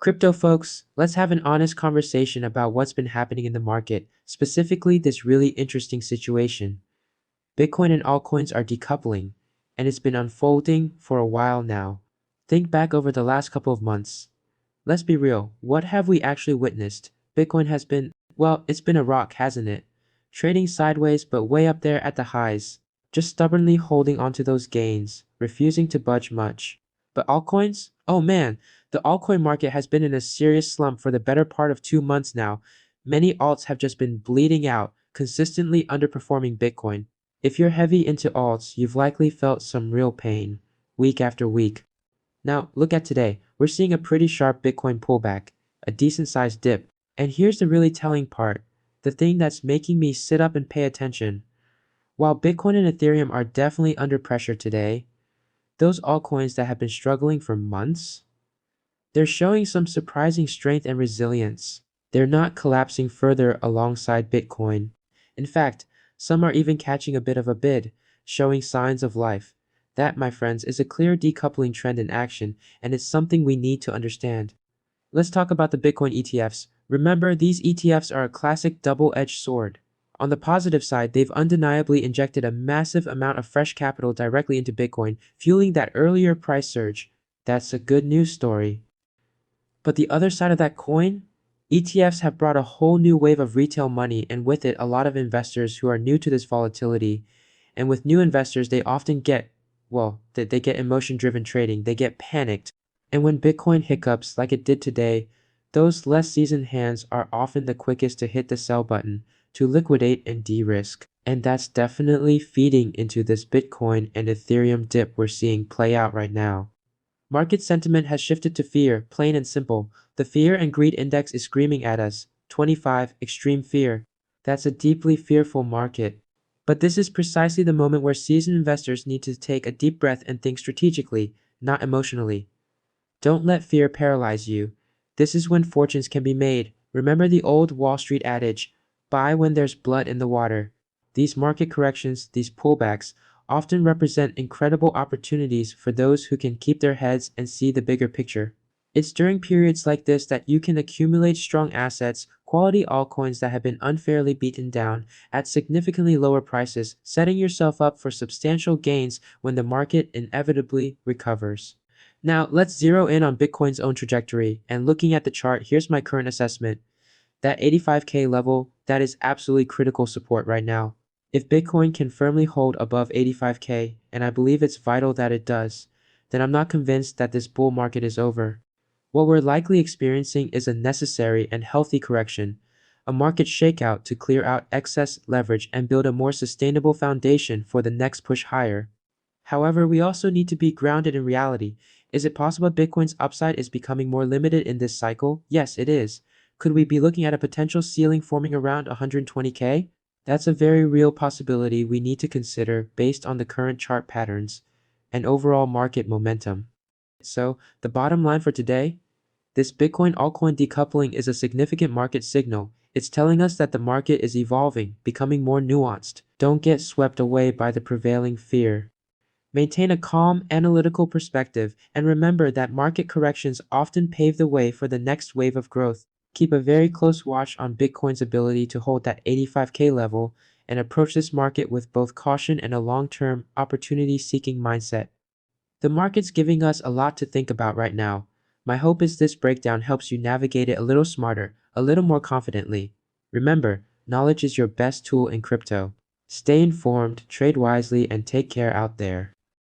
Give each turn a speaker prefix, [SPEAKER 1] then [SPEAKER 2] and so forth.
[SPEAKER 1] Crypto folks, let's have an honest conversation about what's been happening in the market, specifically this really interesting situation. Bitcoin and altcoins are decoupling, and it's been unfolding for a while now. Think back over the last couple of months. Let's be real, what have we actually witnessed? Bitcoin has been, well, it's been a rock, hasn't it? Trading sideways but way up there at the highs, just stubbornly holding onto those gains, refusing to budge much. But altcoins? Oh man, the altcoin market has been in a serious slump for the better part of 2 months now. Many alts have just been bleeding out, consistently underperforming Bitcoin. If you're heavy into alts, you've likely felt some real pain, week after week. Now, look at today. We're seeing a pretty sharp Bitcoin pullback, a decent sized dip. And here's the really telling part, the thing that's making me sit up and pay attention. While Bitcoin and Ethereum are definitely under pressure today, those altcoins that have been struggling for months, they're showing some surprising strength and resilience. They're not collapsing further alongside Bitcoin. In fact, some are even catching a bit of a bid, showing signs of life. That, my friends, is a clear decoupling trend in action, and it's something we need to understand. Let's talk about the Bitcoin ETFs. Remember, these ETFs are a classic double-edged sword. On the positive side, they've undeniably injected a massive amount of fresh capital directly into Bitcoin, fueling that earlier price surge. That's a good news story. But the other side of that coin? ETFs have brought a whole new wave of retail money, and with it, a lot of investors who are new to this volatility. And with new investors, they often get, they get emotion-driven trading. They get panicked. And when Bitcoin hiccups like it did today, those less seasoned hands are often the quickest to hit the sell button, to liquidate and de-risk. And that's definitely feeding into this Bitcoin and Ethereum dip we're seeing play out right now. Market sentiment has shifted to fear, plain and simple. The fear and greed index is screaming at us. 25, extreme fear. That's a deeply fearful market. But this is precisely the moment where seasoned investors need to take a deep breath and think strategically, not emotionally. Don't let fear paralyze you. This is when fortunes can be made. Remember the old Wall Street adage, buy when there's blood in the water. These market corrections, these pullbacks, often represent incredible opportunities for those who can keep their heads and see the bigger picture. It's during periods like this that you can accumulate strong assets, quality altcoins that have been unfairly beaten down at significantly lower prices, setting yourself up for substantial gains when the market inevitably recovers. Now, let's zero in on Bitcoin's own trajectory, and looking at the chart, here's my current assessment. That 85K level, that is absolutely critical support right now. If Bitcoin can firmly hold above 85K, and I believe it's vital that it does, then I'm not convinced that this bull market is over. What we're likely experiencing is a necessary and healthy correction, a market shakeout to clear out excess leverage and build a more sustainable foundation for the next push higher. However, we also need to be grounded in reality. Is it possible Bitcoin's upside is becoming more limited in this cycle? Yes, it is. Could we be looking at a potential ceiling forming around 120K? That's a very real possibility we need to consider based on the current chart patterns and overall market momentum. So, the bottom line for today? This Bitcoin altcoin decoupling is a significant market signal. It's telling us that the market is evolving, becoming more nuanced. Don't get swept away by the prevailing fear. Maintain a calm, analytical perspective, and remember that market corrections often pave the way for the next wave of growth. Keep a very close watch on Bitcoin's ability to hold that 85K level and approach this market with both caution and a long-term, opportunity-seeking mindset. The market's giving us a lot to think about right now. My hope is this breakdown helps you navigate it a little smarter, a little more confidently. Remember, knowledge is your best tool in crypto. Stay informed, trade wisely, and take care out there.